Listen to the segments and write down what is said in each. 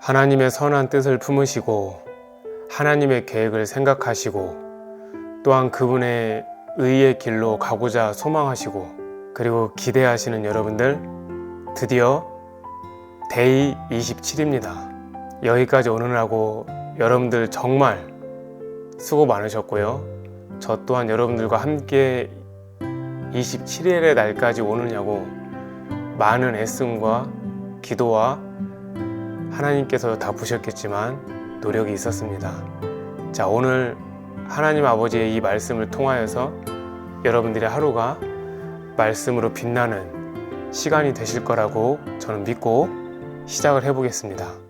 하나님의 선한 뜻을 품으시고 하나님의 계획을 생각하시고 또한 그분의 의의 길로 가고자 소망하시고 그리고 기대하시는 여러분들, 드디어 데이 27입니다. 여기까지 오느라고 여러분들 정말 수고 많으셨고요. 저 또한 여러분들과 함께 27일의 날까지 오느냐고 많은 애씀과 기도와 하나님께서 다 보셨겠지만 노력이 있었습니다. 자, 오늘 하나님 아버지의 이 말씀을 통하여서 여러분들의 하루가 말씀으로 빛나는 시간이 되실 거라고 저는 믿고 시작을 해보겠습니다.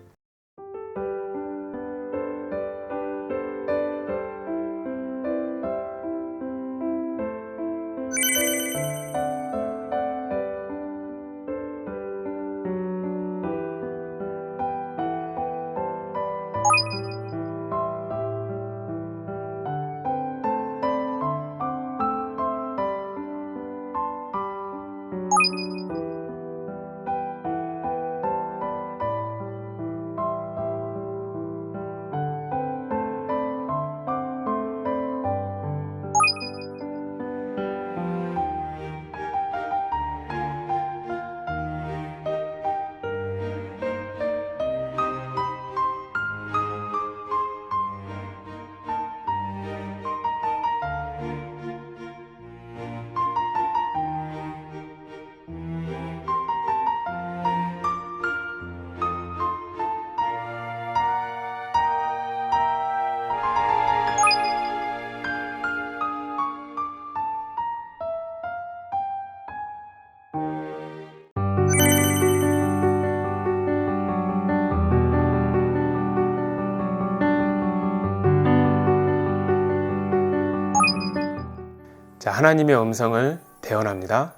자, 하나님의 음성을 대언합니다.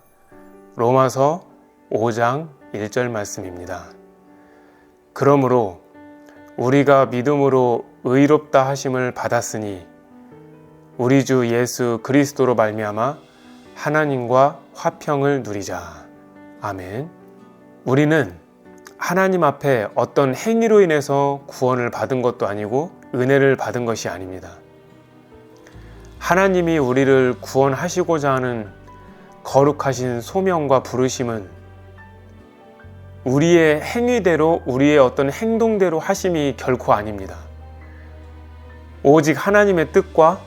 로마서 5장 1절 말씀입니다. 그러므로 우리가 믿음으로 의롭다 하심을 받았으니 우리 주 예수 그리스도로 말미암아 하나님과 화평을 누리자. 아멘. 우리는 하나님 앞에 어떤 행위로 인해서 구원을 받은 것도 아니고 은혜를 받은 것이 아닙니다. 하나님이 우리를 구원하시고자 하는 거룩하신 소명과 부르심은 우리의 행위대로, 우리의 어떤 행동대로 하심이 결코 아닙니다. 오직 하나님의 뜻과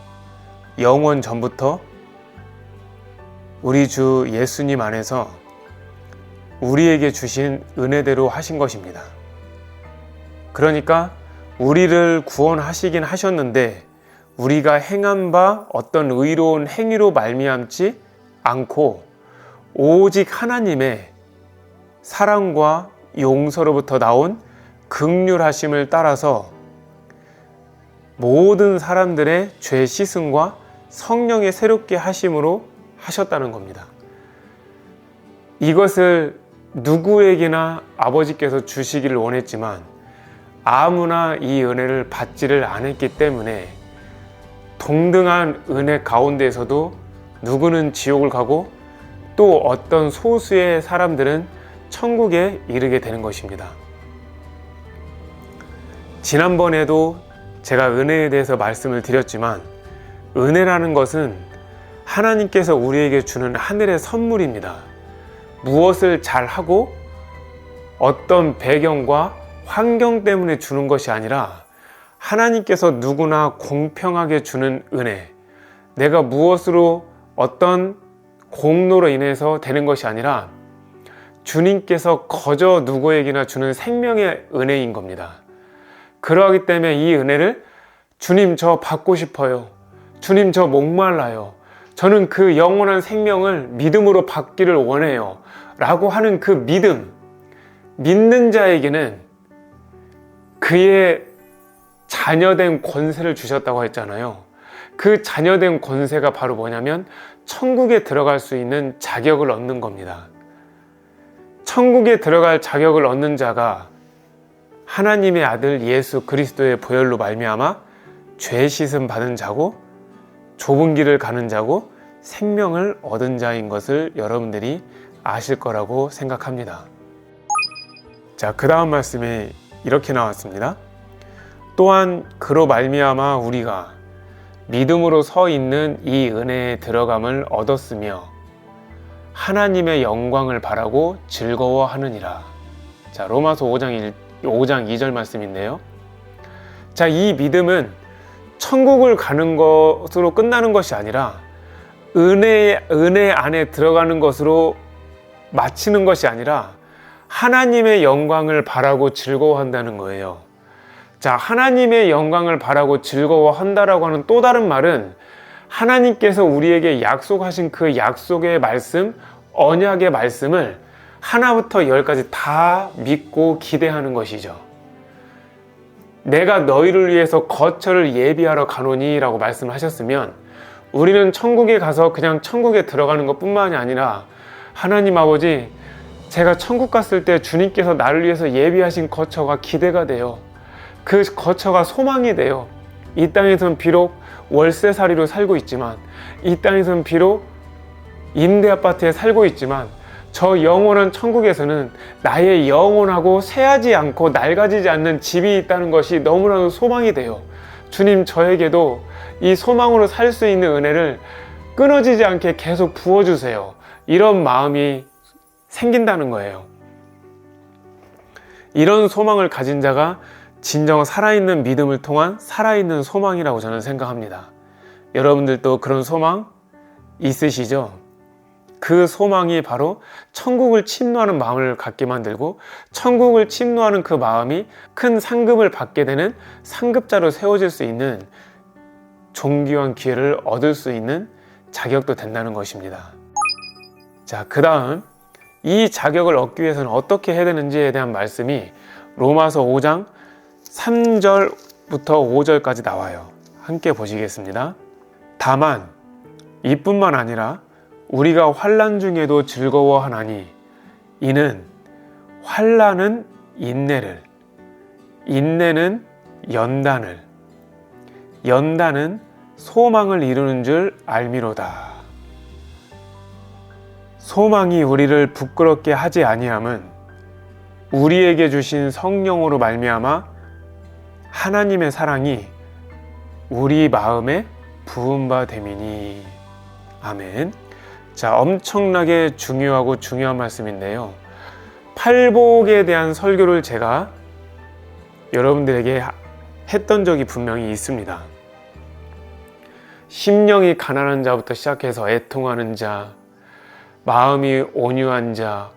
영원 전부터 우리 주 예수님 안에서 우리에게 주신 은혜대로 하신 것입니다. 그러니까 우리를 구원하시긴 하셨는데 우리가 행한 바 어떤 의로운 행위로 말미암지 않고 오직 하나님의 사랑과 용서로부터 나온 긍휼하심을 따라서 모든 사람들의 죄 씻음과 성령의 새롭게 하심으로 하셨다는 겁니다. 이것을 누구에게나 아버지께서 주시기를 원했지만 아무나 이 은혜를 받지를 않았기 때문에 동등한 은혜 가운데에서도 누구는 지옥을 가고 또 어떤 소수의 사람들은 천국에 이르게 되는 것입니다. 지난번에도 제가 은혜에 대해서 말씀을 드렸지만 은혜라는 것은 하나님께서 우리에게 주는 하늘의 선물입니다. 무엇을 잘하고 어떤 배경과 환경 때문에 주는 것이 아니라 하나님께서 누구나 공평하게 주는 은혜, 내가 무엇으로 어떤 공로로 인해서 되는 것이 아니라 주님께서 거저 누구에게나 주는 생명의 은혜인 겁니다. 그러하기 때문에 이 은혜를 주님 저 받고 싶어요. 주님 저 목말라요. 저는 그 영원한 생명을 믿음으로 받기를 원해요. 라고 하는 그 믿음, 믿는 자에게는 그의 자녀된 권세를 주셨다고 했잖아요. 그 자녀된 권세가 바로 뭐냐면 천국에 들어갈 수 있는 자격을 얻는 겁니다. 천국에 들어갈 자격을 얻는 자가 하나님의 아들 예수 그리스도의 보혈로 말미암아 죄 씻음 받은 자고 좁은 길을 가는 자고 생명을 얻은 자인 것을 여러분들이 아실 거라고 생각합니다. 자, 그 다음 말씀이 이렇게 나왔습니다. 또한 그로 말미암아 우리가 믿음으로 서 있는 이 은혜의 들어감을 얻었으며 하나님의 영광을 바라고 즐거워하느니라. 자, 로마서 5장 2절 말씀인데요. 자, 이 믿음은 천국을 가는 것으로 끝나는 것이 아니라 은혜 안에 들어가는 것으로 마치는 것이 아니라 하나님의 영광을 바라고 즐거워한다는 거예요. 자, 하나님의 영광을 바라고 즐거워한다라고 하는 또 다른 말은 하나님께서 우리에게 약속하신 그 약속의 말씀, 언약의 말씀을 하나부터 열까지 다 믿고 기대하는 것이죠. 내가 너희를 위해서 거처를 예비하러 가노니 라고 말씀하셨으면 우리는 천국에 가서 그냥 천국에 들어가는 것 뿐만이 아니라 하나님 아버지, 제가 천국 갔을 때 주님께서 나를 위해서 예비하신 거처가 기대가 돼요. 그 거처가 소망이 돼요. 이 땅에선 비록 월세살이로 살고 있지만, 이 땅에선 비록 임대 아파트에 살고 있지만, 저 영원한 천국에서는 나의 영원하고 쇠하지 않고 낡아지지 않는 집이 있다는 것이 너무나도 소망이 돼요. 주님, 저에게도 이 소망으로 살 수 있는 은혜를 끊어지지 않게 계속 부어주세요. 이런 마음이 생긴다는 거예요. 이런 소망을 가진 자가 진정 살아있는 믿음을 통한 살아있는 소망이라고 저는 생각합니다. 여러분들도 그런 소망 있으시죠? 그 소망이 바로 천국을 침노하는 마음을 갖게 만들고, 천국을 침노하는 그 마음이 큰 상급을 받게 되는 상급자로 세워질 수 있는 존귀한 기회를 얻을 수 있는 자격도 된다는 것입니다. 자, 그 다음 이 자격을 얻기 위해서는 어떻게 해야 되는지에 대한 말씀이 로마서 5장 3절부터 5절까지 나와요. 함께 보시겠습니다. 다만 이뿐만 아니라 우리가 환난 중에도 즐거워하나니 이는 환난은 인내를, 인내는 연단을, 연단은 소망을 이루는 줄 알미로다. 소망이 우리를 부끄럽게 하지 아니함은 우리에게 주신 성령으로 말미암아 하나님의 사랑이 우리 마음에 부은 바 됨이니. 아멘. 자, 엄청나게 중요하고 중요한 말씀인데요. 팔복에 대한 설교를 제가 여러분들에게 했던 적이 분명히 있습니다. 심령이 가난한 자부터 시작해서 애통하는 자, 마음이 온유한 자,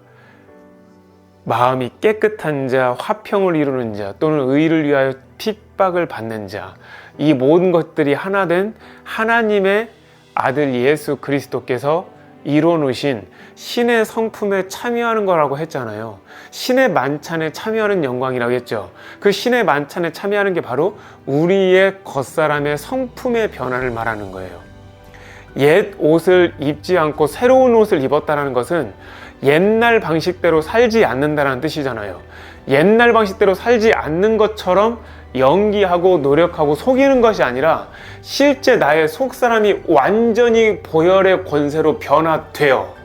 마음이 깨끗한 자, 화평을 이루는 자, 또는 의를 위하여 핍박을 받는 자, 이 모든 것들이 하나 된 하나님의 아들 예수 그리스도께서 이뤄놓으신 신의 성품에 참여하는 거라고 했잖아요. 신의 만찬에 참여하는 영광이라고 했죠. 그 신의 만찬에 참여하는 게 바로 우리의 겉사람의 성품의 변화를 말하는 거예요. 옛 옷을 입지 않고 새로운 옷을 입었다는 것은 옛날 방식대로 살지 않는다는 뜻이잖아요. 옛날 방식대로 살지 않는 것처럼 연기하고 노력하고 속이는 것이 아니라 실제 나의 속사람이 완전히 보혈의 권세로 변화되어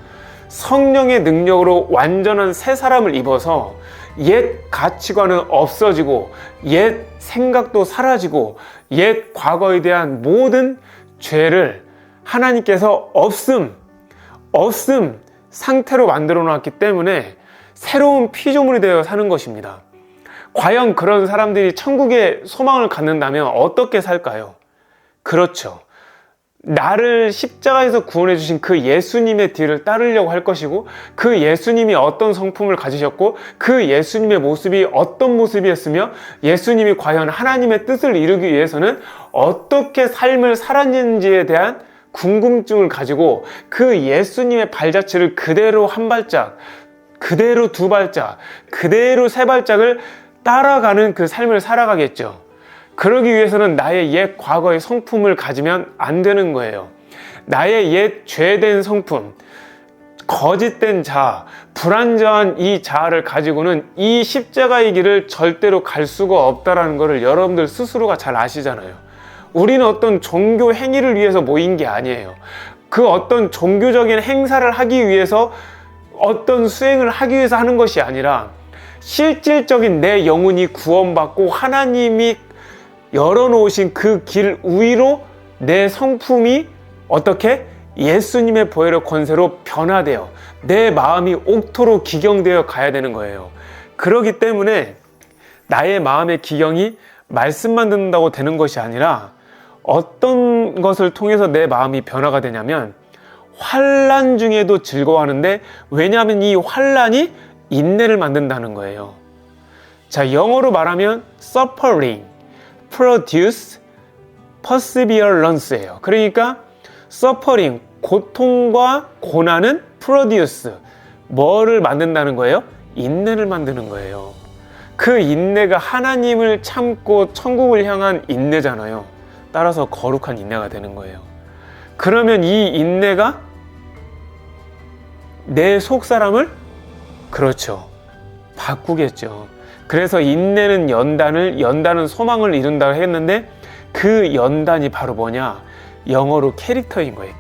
성령의 능력으로 완전한 새 사람을 입어서 옛 가치관은 없어지고 옛 생각도 사라지고 옛 과거에 대한 모든 죄를 하나님께서 없음 상태로 만들어 놨기 때문에 새로운 피조물이 되어 사는 것입니다. 과연 그런 사람들이 천국에 소망을 갖는다면 어떻게 살까요? 그렇죠. 나를 십자가에서 구원해 주신 그 예수님의 뒤를 따르려고 할 것이고, 그 예수님이 어떤 성품을 가지셨고, 그 예수님의 모습이 어떤 모습이었으며, 예수님이 과연 하나님의 뜻을 이루기 위해서는 어떻게 삶을 살았는지에 대한 궁금증을 가지고 그 예수님의 발자취를 그대로 한 발짝, 그대로 두 발짝, 그대로 세 발짝을 따라가는 그 삶을 살아가겠죠. 그러기 위해서는 나의 옛 과거의 성품을 가지면 안 되는 거예요. 나의 옛 죄된 성품, 거짓된 자아, 불완전한 이 자아를 가지고는 이 십자가의 길을 절대로 갈 수가 없다는 것을 여러분들 스스로가 잘 아시잖아요. 우리는 어떤 종교 행위를 위해서 모인 게 아니에요. 그 어떤 종교적인 행사를 하기 위해서, 어떤 수행을 하기 위해서 하는 것이 아니라 실질적인 내 영혼이 구원받고 하나님이 열어놓으신 그 길 위로 내 성품이 어떻게? 예수님의 보혈의 권세로 변화되어 내 마음이 옥토로 기경되어 가야 되는 거예요. 그렇기 때문에 나의 마음의 기경이 말씀만 듣는다고 되는 것이 아니라 어떤 것을 통해서 내 마음이 변화가 되냐면 환난 중에도 즐거워하는데, 왜냐하면 이 환난이 인내를 만든다는 거예요. 자, 영어로 말하면 suffering, produce, perseverance예요. 그러니까 suffering, 고통과 고난은 produce, 뭐를 만든다는 거예요? 인내를 만드는 거예요. 그 인내가 하나님을 참고 천국을 향한 인내잖아요. 따라서 거룩한 인내가 되는 거예요. 그러면 이 인내가 내 속사람을, 그렇죠, 바꾸겠죠. 그래서 인내는 연단은 소망을 이룬다고 했는데, 그 연단이 바로 뭐냐? 영어로 캐릭터인 거예요.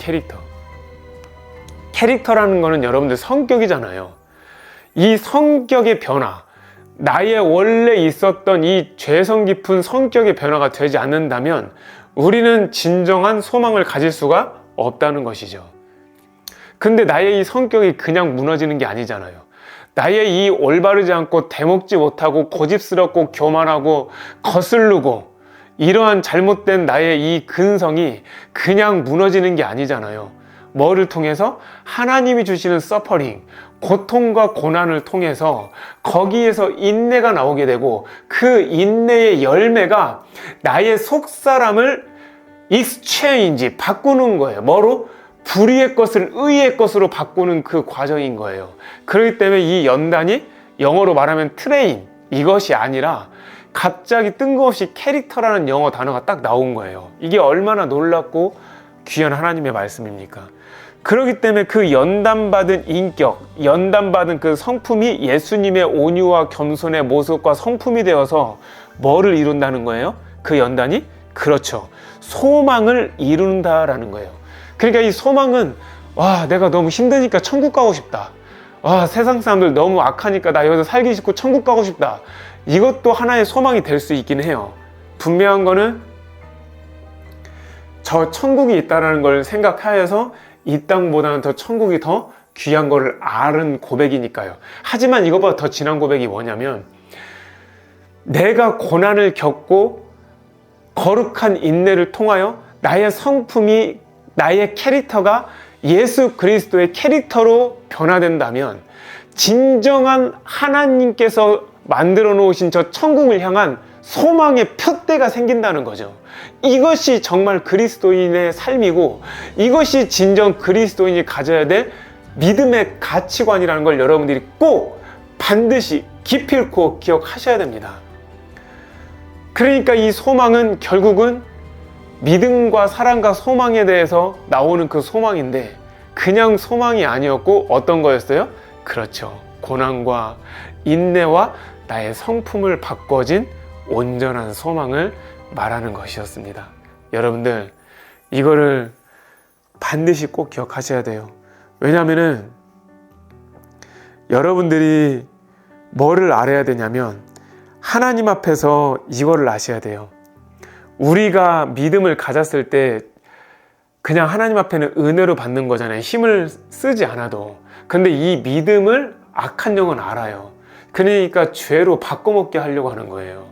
캐릭터라는 거는 여러분들 성격이잖아요. 이 성격의 변화, 나의 원래 있었던 이 죄성 깊은 성격의 변화가 되지 않는다면 우리는 진정한 소망을 가질 수가 없다는 것이죠. 근데 나의 이 성격이 그냥 무너지는 게 아니잖아요. 나의 이 올바르지 않고 대먹지 못하고 고집스럽고 교만하고 거슬르고 이러한 잘못된 나의 이 근성이 그냥 무너지는 게 아니잖아요. 뭐를 통해서? 하나님이 주시는 서퍼링, 고통과 고난을 통해서 거기에서 인내가 나오게 되고, 그 인내의 열매가 나의 속사람을 exchange, 바꾸는 거예요. 뭐로? 불의의 것을 의의 것으로 바꾸는 그 과정인 거예요. 그렇기 때문에 이 연단이 영어로 말하면 트레인, 이것이 아니라 갑자기 뜬금없이 캐릭터라는 영어 단어가 딱 나온 거예요. 이게 얼마나 놀랍고 귀한 하나님의 말씀입니까? 그렇기 때문에 그 연단받은 인격, 연단받은 그 성품이 예수님의 온유와 겸손의 모습과 성품이 되어서 뭐를 이룬다는 거예요? 그 연단이? 그렇죠, 소망을 이룬다라는 거예요. 그러니까 이 소망은, 와, 내가 너무 힘드니까 천국 가고 싶다. 와, 세상 사람들 너무 악하니까 나 여기서 살기 싫고 천국 가고 싶다. 이것도 하나의 소망이 될 수 있긴 해요. 분명한 거는 저 천국이 있다는 걸 생각하여서 이 땅보다는 더 천국이 더 귀한 거를 아는 고백이니까요. 하지만 이것보다 더 진한 고백이 뭐냐면, 내가 고난을 겪고 거룩한 인내를 통하여 나의 성품이, 나의 캐릭터가 예수 그리스도의 캐릭터로 변화된다면 진정한 하나님께서 만들어 놓으신 저 천국을 향한 소망의 표대가 생긴다는 거죠. 이것이 정말 그리스도인의 삶이고, 이것이 진정 그리스도인이 가져야 될 믿음의 가치관이라는 걸 여러분들이 꼭 반드시 기필코 기억하셔야 됩니다. 그러니까 이 소망은 결국은 믿음과 사랑과 소망에 대해서 나오는 그 소망인데, 그냥 소망이 아니었고 어떤 거였어요? 그렇죠, 고난과 인내와 나의 성품을 바꿔진 온전한 소망을 말하는 것이었습니다. 여러분들, 이거를 반드시 꼭 기억하셔야 돼요. 왜냐하면은 여러분들이 뭐를 알아야 되냐면, 하나님 앞에서 이거를 아셔야 돼요. 우리가 믿음을 가졌을 때 그냥 하나님 앞에는 은혜로 받는 거잖아요. 힘을 쓰지 않아도. 근데 이 믿음을 악한 영은 알아요. 그러니까 죄로 바꿔먹게 하려고 하는 거예요.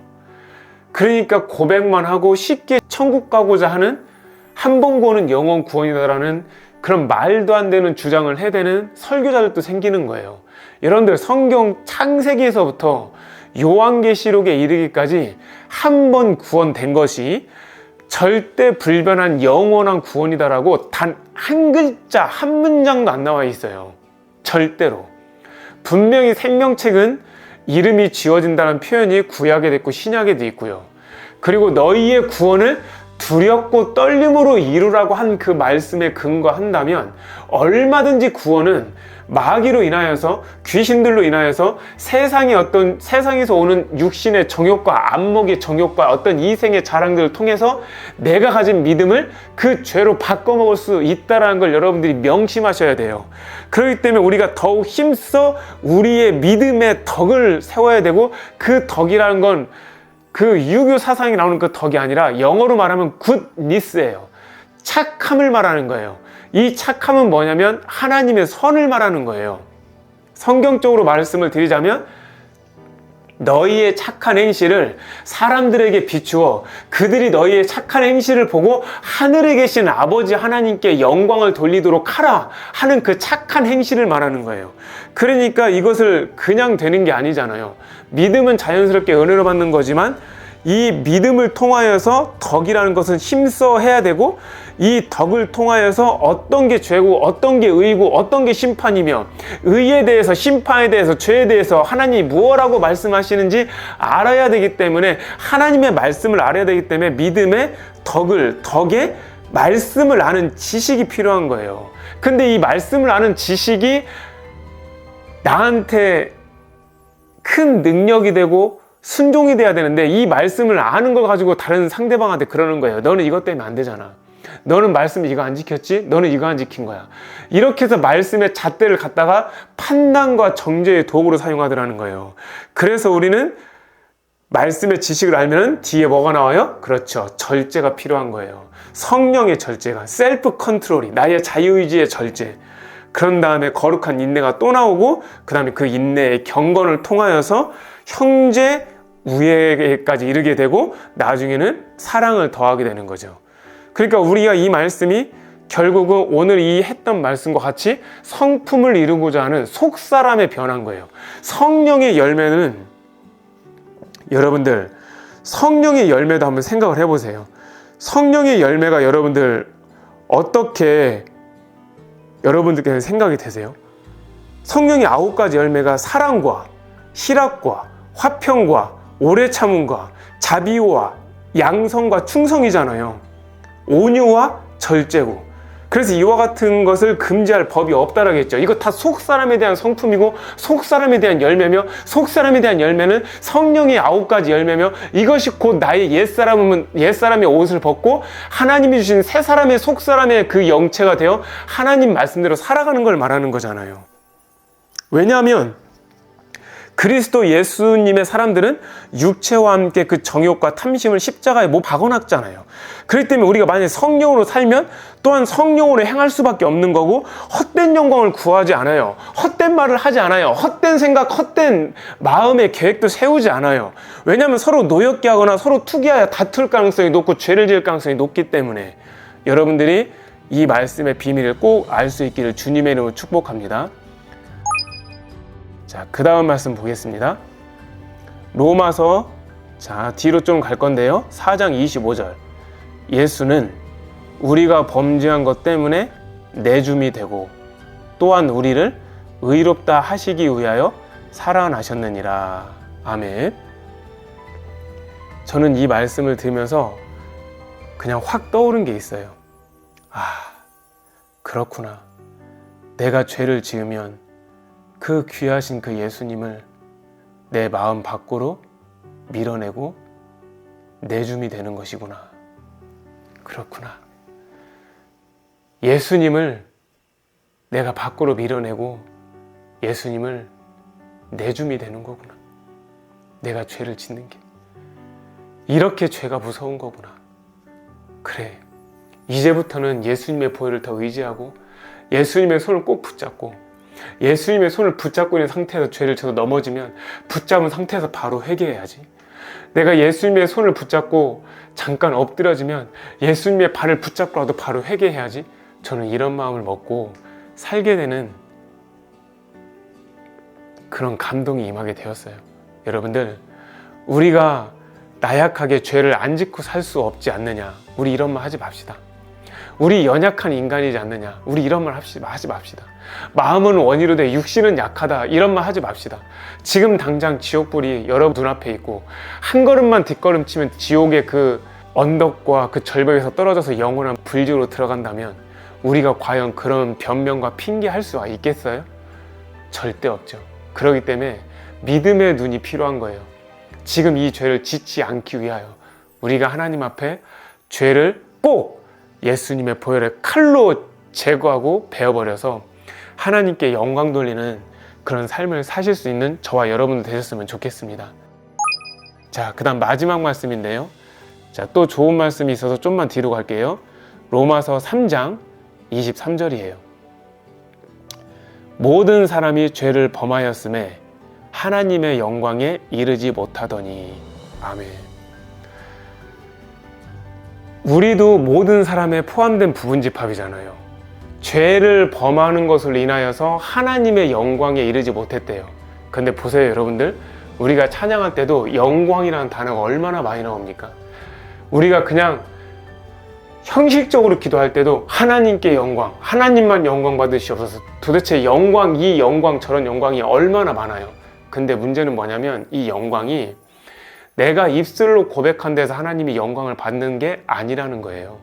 그러니까 고백만 하고 쉽게 천국 가고자 하는, 한 번 구원은 영원 구원이다라는 그런 말도 안 되는 주장을 해대는 설교자들도 생기는 거예요. 여러분들, 성경 창세기에서부터 요한계시록에 이르기까지 한 번 구원된 것이 절대 불변한 영원한 구원이다라고 단 한 글자, 한 문장도 안 나와 있어요. 절대로. 분명히 생명책은 이름이 지어진다는 표현이 구약에도 있고 신약에도 있고요. 그리고 너희의 구원을 두렵고 떨림으로 이루라고 한 그 말씀에 근거한다면 얼마든지 구원은 마귀로 인하여서, 귀신들로 인하여서 세상에서 오는 육신의 정욕과 안목의 정욕과 어떤 이생의 자랑들을 통해서 내가 가진 믿음을 그 죄로 바꿔먹을 수 있다는 걸 여러분들이 명심하셔야 돼요. 그렇기 때문에 우리가 더욱 힘써 우리의 믿음의 덕을 세워야 되고, 그 덕이라는 건 그 유교 사상이 나오는 그 덕이 아니라 영어로 말하면 굿니스예요. 착함을 말하는 거예요. 이 착함은 뭐냐면 하나님의 선을 말하는 거예요. 성경적으로 말씀을 드리자면 너희의 착한 행실을 사람들에게 비추어 그들이 너희의 착한 행실을 보고 하늘에 계신 아버지 하나님께 영광을 돌리도록 하라 하는 그 착한 행실을 말하는 거예요. 그러니까 이것을 그냥 되는 게 아니잖아요. 믿음은 자연스럽게 은혜로 받는 거지만 이 믿음을 통하여서 덕이라는 것은 힘써 해야 되고, 이 덕을 통하여서 어떤 게 죄고 어떤 게 의고 어떤 게 심판이며, 의에 대해서, 심판에 대해서, 죄에 대해서 하나님이 무엇라고 말씀하시는지 알아야 되기 때문에, 하나님의 말씀을 알아야 되기 때문에 믿음의 덕의 말씀을 아는 지식이 필요한 거예요. 근데 이 말씀을 아는 지식이 나한테 큰 능력이 되고 순종이 돼야 되는데, 이 말씀을 아는 걸 가지고 다른 상대방한테 그러는 거예요. 너는 이것 때문에 안 되잖아. 너는 말씀 이거 안 지켰지? 너는 이거 안 지킨 거야. 이렇게 해서 말씀의 잣대를 갖다가 판단과 정죄의 도구로 사용하더라는 거예요. 그래서 우리는 말씀의 지식을 알면 뒤에 뭐가 나와요? 그렇죠. 절제가 필요한 거예요. 성령의 절제가, 셀프 컨트롤이, 나의 자유의지의 절제. 그런 다음에 거룩한 인내가 또 나오고, 그 다음에 그 인내의 경건을 통하여서 형제 우애까지 이르게 되고, 나중에는 사랑을 더하게 되는 거죠. 그러니까 우리가 이 말씀이 결국은 오늘 이 했던 말씀과 같이 성품을 이루고자 하는 속사람의 변화인 거예요. 성령의 열매는, 여러분들 성령의 열매도 한번 생각을 해보세요. 성령의 열매가 여러분들 어떻게 여러분들께서 생각이 되세요? 성령의 9가지 열매가 사랑과 희락과 화평과 오래 참음과 자비와 양성과 충성이잖아요. 온유와 절제고. 그래서 이와 같은 것을 금지할 법이 없다라고 했죠. 이거 다 속사람에 대한 성품이고 속사람에 대한 열매며, 속사람에 대한 열매는 성령의 9가지 열매며, 이것이 곧 나의 옛사람의 옷을 벗고 하나님이 주신 새 사람의 속사람의 그 영체가 되어 하나님 말씀대로 살아가는 걸 말하는 거잖아요. 왜냐하면 그리스도 예수님의 사람들은 육체와 함께 그 정욕과 탐심을 십자가에 못 박아놨잖아요. 그렇기 때문에 우리가 만약에 성령으로 살면 또한 성령으로 행할 수밖에 없는 거고, 헛된 영광을 구하지 않아요. 헛된 말을 하지 않아요. 헛된 생각, 헛된 마음의 계획도 세우지 않아요. 왜냐하면 서로 노엽게 하거나 서로 투기하여 다툴 가능성이 높고 죄를 지을 가능성이 높기 때문에, 여러분들이 이 말씀의 비밀을 꼭 알 수 있기를 주님의 이름으로 축복합니다. 자, 그 다음 말씀 보겠습니다. 로마서, 자, 뒤로 좀 갈 건데요. 4장 25절. 예수는 우리가 범죄한 것 때문에 내줌이 되고 또한 우리를 의롭다 하시기 위하여 살아나셨느니라. 아멘. 저는 이 말씀을 들으면서 그냥 확 떠오른 게 있어요. 아, 그렇구나. 내가 죄를 지으면 그 귀하신 그 예수님을 내 마음 밖으로 밀어내고 내줌이 되는 것이구나. 그렇구나. 예수님을 내가 밖으로 밀어내고 예수님을 내줌이 되는 거구나. 내가 죄를 짓는 게. 이렇게 죄가 무서운 거구나. 그래. 이제부터는 예수님의 보혈을 더 의지하고 예수님의 손을 꼭 붙잡고, 예수님의 손을 붙잡고 있는 상태에서 죄를 저도 넘어지면 붙잡은 상태에서 바로 회개해야지. 내가 예수님의 손을 붙잡고 잠깐 엎드려지면 예수님의 발을 붙잡고라도 바로 회개해야지. 저는 이런 마음을 먹고 살게 되는 그런 감동이 임하게 되었어요. 여러분들, 우리가 나약하게 죄를 안 짓고 살 수 없지 않느냐, 우리 이런 말 하지 맙시다. 우리 연약한 인간이지 않느냐, 우리 이런 말 하지 맙시다. 마음은 원이로 돼 육신은 약하다, 이런 말 하지 맙시다. 지금 당장 지옥불이 여러분 눈앞에 있고 한 걸음만 뒷걸음치면 지옥의 그 언덕과 그 절벽에서 떨어져서 영원한 불지로 들어간다면 우리가 과연 그런 변명과 핑계할 수가 있겠어요? 절대 없죠. 그렇기 때문에 믿음의 눈이 필요한 거예요. 지금 이 죄를 짓지 않기 위하여 우리가 하나님 앞에 죄를 꼭 예수님의 보혈의 칼로 제거하고 베어버려서 하나님께 영광 돌리는 그런 삶을 사실 수 있는 저와 여러분들 되셨으면 좋겠습니다. 자, 그 다음 마지막 말씀인데요. 자, 또 좋은 말씀이 있어서 좀만 뒤로 갈게요. 로마서 3장 23절이에요. 모든 사람이 죄를 범하였음에 하나님의 영광에 이르지 못하더니. 아멘. 우리도 모든 사람에 포함된 부분집합이잖아요. 죄를 범하는 것을 인하여서 하나님의 영광에 이르지 못했대요. 근데 보세요, 여러분들. 우리가 찬양할 때도 영광이라는 단어가 얼마나 많이 나옵니까? 우리가 그냥 형식적으로 기도할 때도 하나님께 영광, 하나님만 영광 받으시옵소서. 도대체 영광, 이 영광, 저런 영광이 얼마나 많아요. 근데 문제는 뭐냐면 이 영광이 내가 입술로 고백한 데서 하나님이 영광을 받는 게 아니라는 거예요.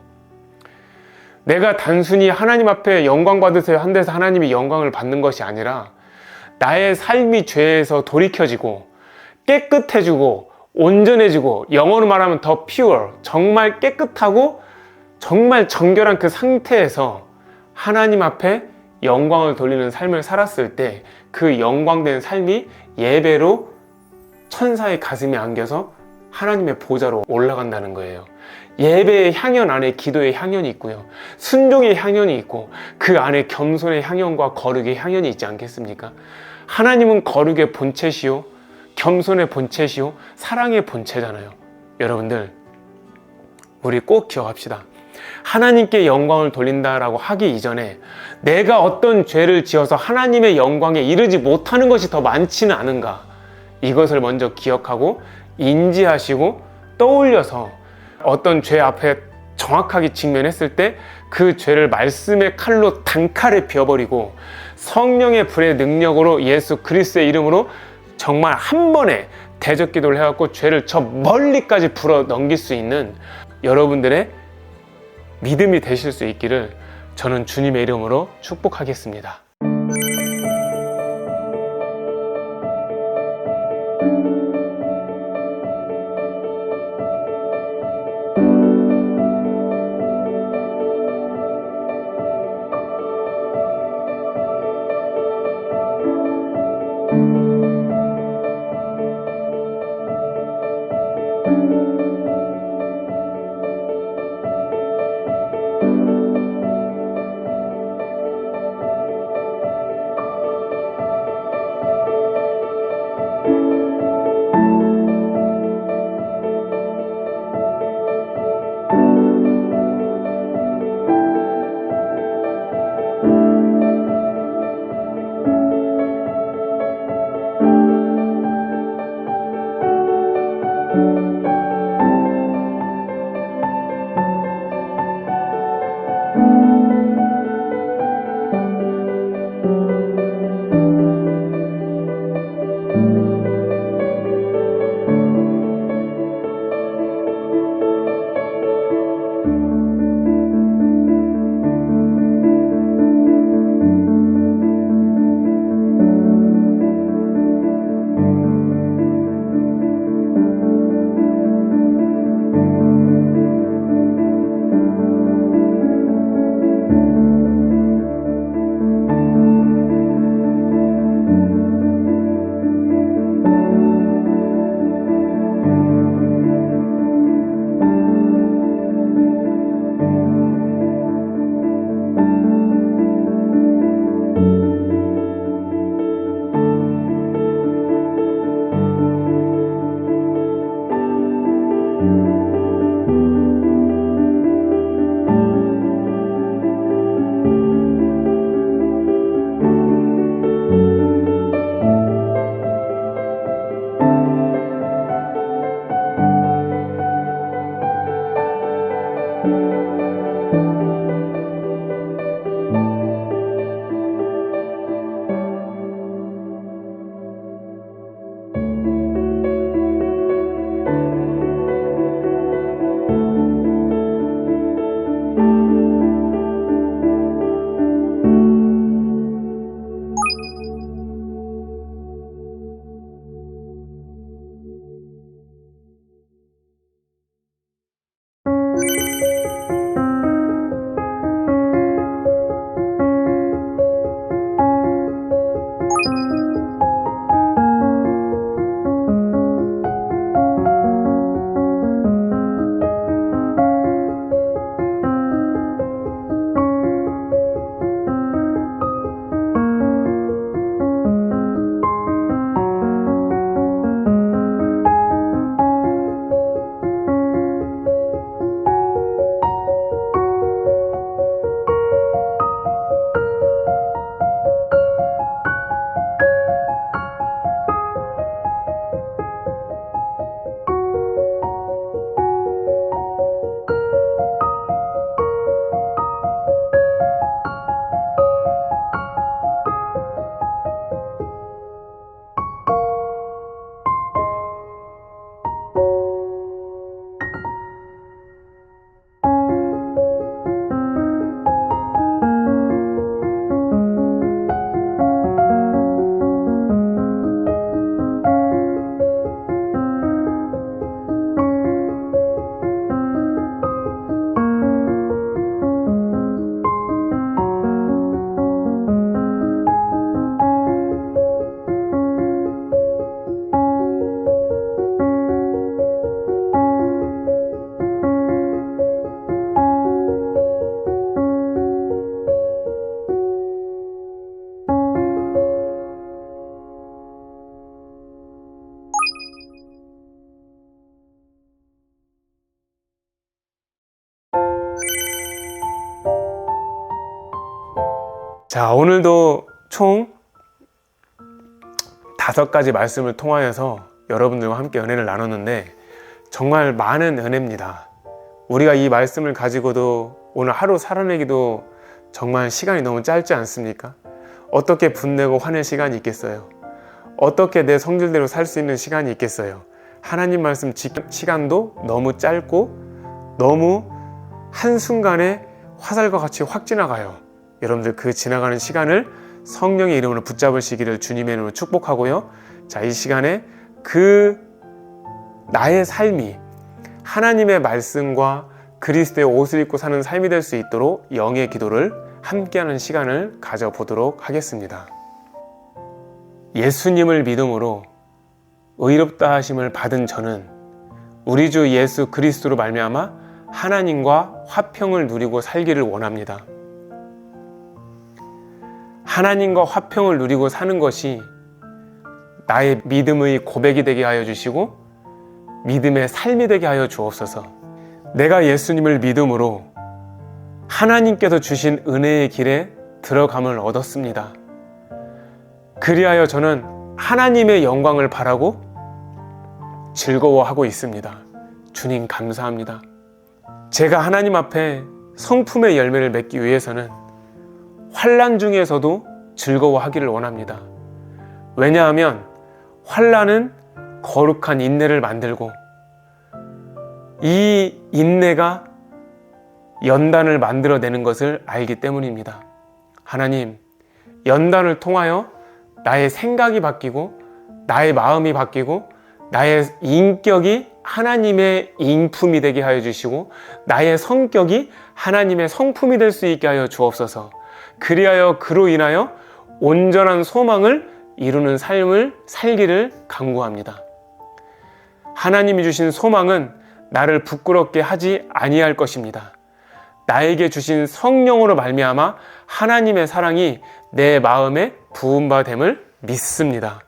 내가 단순히 하나님 앞에 영광 받으세요 한 데서 하나님이 영광을 받는 것이 아니라 나의 삶이 죄에서 돌이켜지고 깨끗해지고 온전해지고, 영어로 말하면 더 pure, 정말 깨끗하고 정말 정결한 그 상태에서 하나님 앞에 영광을 돌리는 삶을 살았을 때 그 영광된 삶이 예배로 천사의 가슴에 안겨서 하나님의 보좌로 올라간다는 거예요. 예배의 향연 안에 기도의 향연이 있고요, 순종의 향연이 있고 그 안에 겸손의 향연과 거룩의 향연이 있지 않겠습니까? 하나님은 거룩의 본체시요, 겸손의 본체시요, 사랑의 본체잖아요. 여러분들, 우리 꼭 기억합시다. 하나님께 영광을 돌린다라고 하기 이전에 내가 어떤 죄를 지어서 하나님의 영광에 이르지 못하는 것이 더 많지는 않은가, 이것을 먼저 기억하고 인지하시고 떠올려서 어떤 죄 앞에 정확하게 직면했을 때 그 죄를 말씀의 칼로 단칼에 베어버리고 성령의 불의 능력으로 예수 그리스도의 이름으로 정말 한 번에 대적 기도를 해갖고 죄를 저 멀리까지 불어 넘길 수 있는 여러분들의 믿음이 되실 수 있기를 저는 주님의 이름으로 축복하겠습니다. 자, 오늘도 총 5가지 말씀을 통하여서 여러분들과 함께 은혜를 나눴는데 정말 많은 은혜입니다. 우리가 이 말씀을 가지고도 오늘 하루 살아내기도 정말 시간이 너무 짧지 않습니까? 어떻게 분내고 화낼 시간이 있겠어요? 어떻게 내 성질대로 살 수 있는 시간이 있겠어요? 하나님 말씀 시간도 너무 짧고 너무 한순간에 화살과 같이 확 지나가요. 여러분들 그 지나가는 시간을 성령의 이름으로 붙잡으시기를 주님의 이름으로 축복하고요. 자, 이 시간에 나의 삶이 하나님의 말씀과 그리스도의 옷을 입고 사는 삶이 될 수 있도록 영의 기도를 함께하는 시간을 가져보도록 하겠습니다. 예수님을 믿음으로 의롭다 하심을 받은 저는 우리 주 예수 그리스도로 말미암아 하나님과 화평을 누리고 살기를 원합니다. 하나님과 화평을 누리고 사는 것이 나의 믿음의 고백이 되게 하여 주시고 믿음의 삶이 되게 하여 주옵소서. 내가 예수님을 믿음으로 하나님께서 주신 은혜의 길에 들어감을 얻었습니다. 그리하여 저는 하나님의 영광을 바라고 즐거워하고 있습니다. 주님 감사합니다. 제가 하나님 앞에 성품의 열매를 맺기 위해서는 환난 중에서도 즐거워하기를 원합니다. 왜냐하면 환난은 거룩한 인내를 만들고 이 인내가 연단을 만들어내는 것을 알기 때문입니다. 하나님, 연단을 통하여 나의 생각이 바뀌고 나의 마음이 바뀌고 나의 인격이 하나님의 인품이 되게 하여 주시고 나의 성격이 하나님의 성품이 될 수 있게 하여 주옵소서. 그리하여 그로 인하여 온전한 소망을 이루는 삶을 살기를 간구합니다. 하나님이 주신 소망은 나를 부끄럽게 하지 아니할 것입니다. 나에게 주신 성령으로 말미암아 하나님의 사랑이 내 마음에 부은 바 됨을 믿습니다.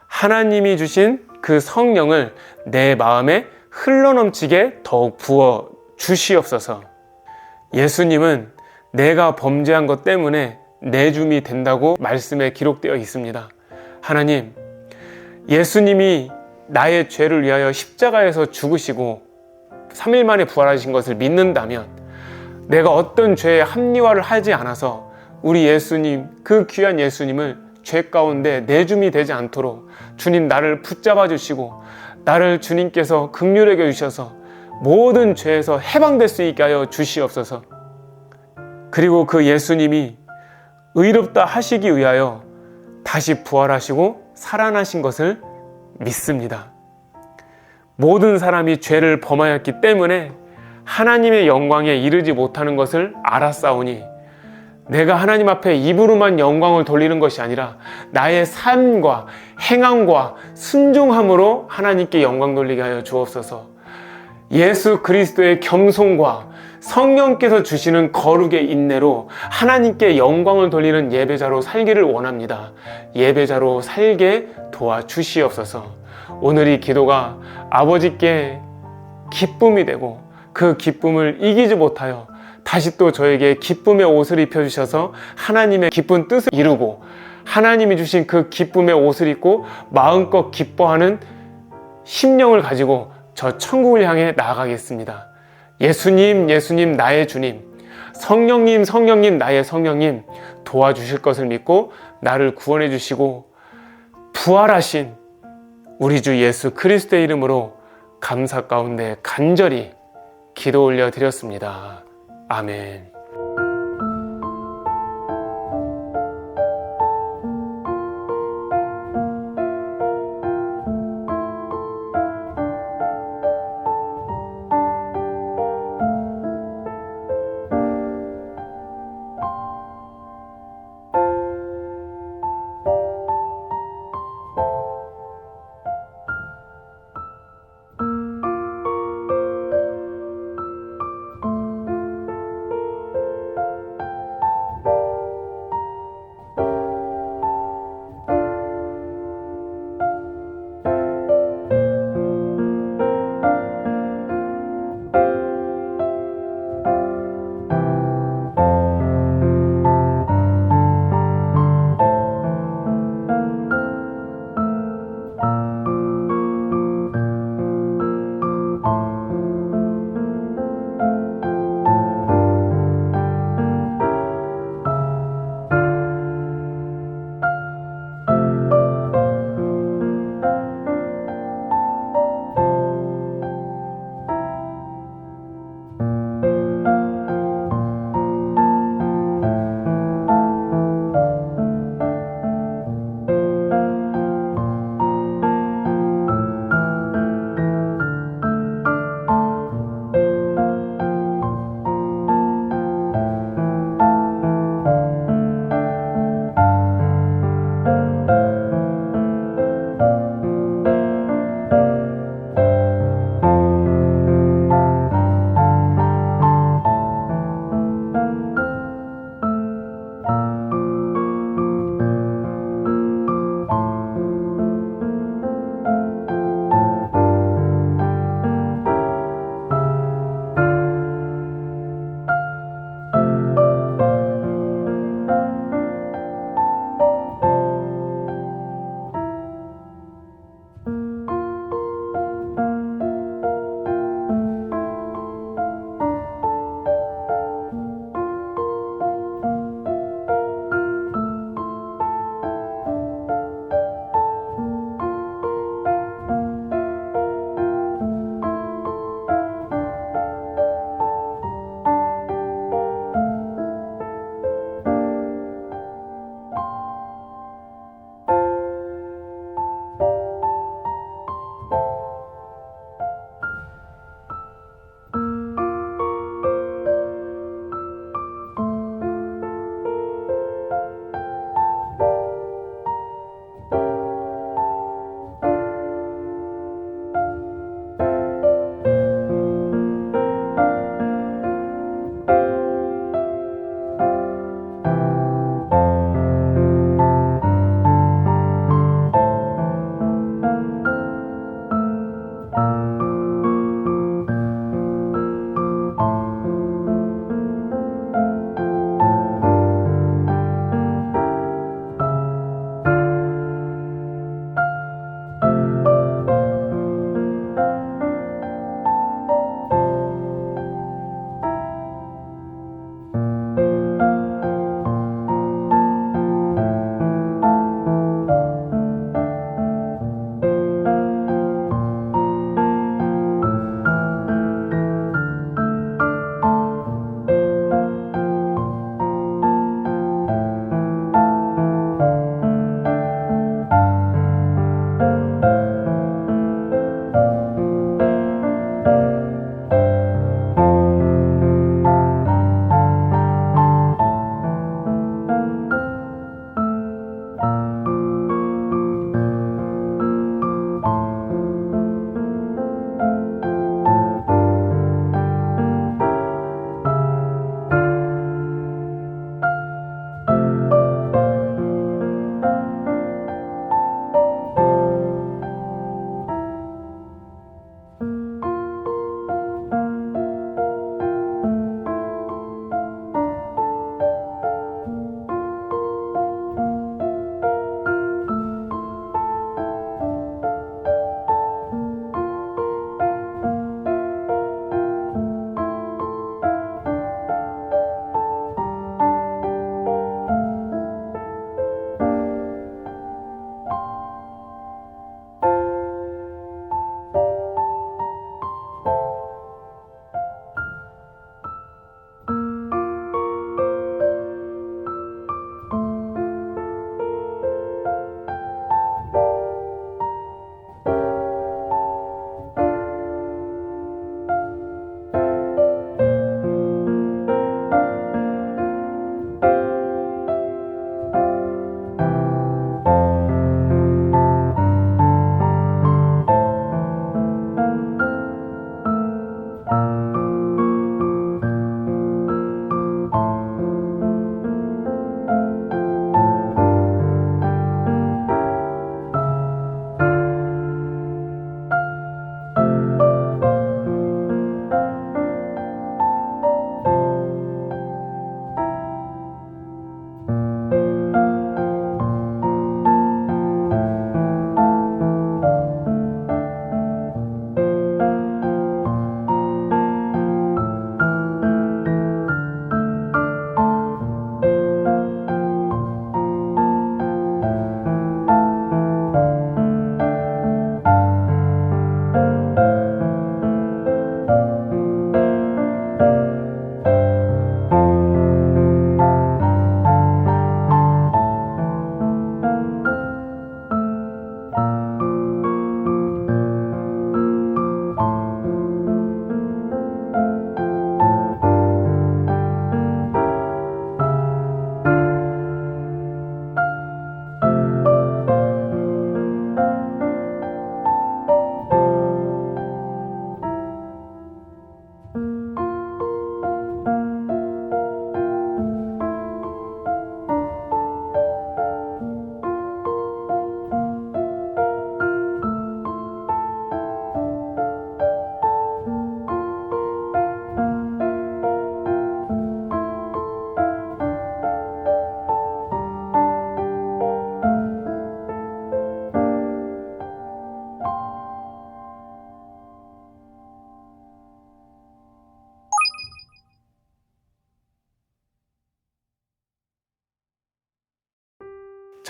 하나님이 주신 그 성령을 내 마음에 흘러넘치게 더욱 부어 주시옵소서. 예수님은 내가 범죄한 것 때문에 내 줌이 된다고 말씀에 기록되어 있습니다. 하나님, 예수님이 나의 죄를 위하여 십자가에서 죽으시고 3일 만에 부활하신 것을 믿는다면 내가 어떤 죄에 합리화를 하지 않아서 우리 예수님, 그 귀한 예수님을 죄 가운데 내 줌이 되지 않도록 주님 나를 붙잡아 주시고 나를 주님께서 긍휼히 여겨 주셔서 모든 죄에서 해방될 수 있게 하여 주시옵소서. 그리고 그 예수님이 의롭다 하시기 위하여 다시 부활하시고 살아나신 것을 믿습니다. 모든 사람이 죄를 범하였기 때문에 하나님의 영광에 이르지 못하는 것을 알았사오니 내가 하나님 앞에 입으로만 영광을 돌리는 것이 아니라 나의 삶과 행함과 순종함으로 하나님께 영광 돌리게 하여 주옵소서. 예수 그리스도의 겸손과 성령께서 주시는 거룩의 인내로 하나님께 영광을 돌리는 예배자로 살기를 원합니다. 예배자로 살게 도와주시옵소서. 오늘 이 기도가 아버지께 기쁨이 되고 그 기쁨을 이기지 못하여 다시 또 저에게 기쁨의 옷을 입혀주셔서 하나님의 기쁜 뜻을 이루고 하나님이 주신 그 기쁨의 옷을 입고 마음껏 기뻐하는 심령을 가지고 저 천국을 향해 나아가겠습니다. 예수님, 예수님 나의 주님, 성령님, 성령님 나의 성령님 도와주실 것을 믿고 나를 구원해 주시고 부활하신 우리 주 예수 그리스도의 이름으로 감사 가운데 간절히 기도 올려 드렸습니다. 아멘.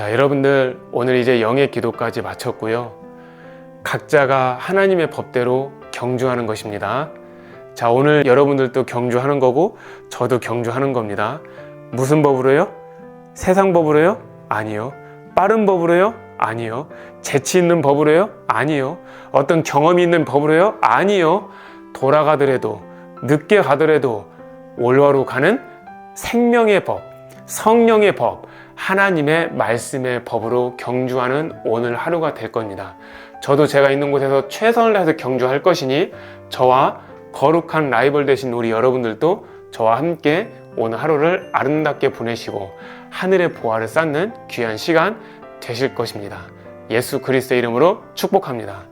자, 여러분들 오늘 이제 영의 기도까지 마쳤고요. 각자가 하나님의 법대로 경주하는 것입니다. 자, 오늘 여러분들도 경주하는 거고 저도 경주하는 겁니다. 무슨 법으로요? 세상 법으로요? 아니요. 빠른 법으로요? 아니요. 재치 있는 법으로요? 아니요. 어떤 경험이 있는 법으로요? 아니요. 돌아가더라도 늦게 가더라도 올바로 가는 생명의 법, 성령의 법, 하나님의 말씀의 법으로 경주하는 오늘 하루가 될 겁니다. 저도 제가 있는 곳에서 최선을 다해서 경주할 것이니 저와 거룩한 라이벌 되신 우리 여러분들도 저와 함께 오늘 하루를 아름답게 보내시고 하늘의 보화를 쌓는 귀한 시간 되실 것입니다. 예수 그리스도의 이름으로 축복합니다.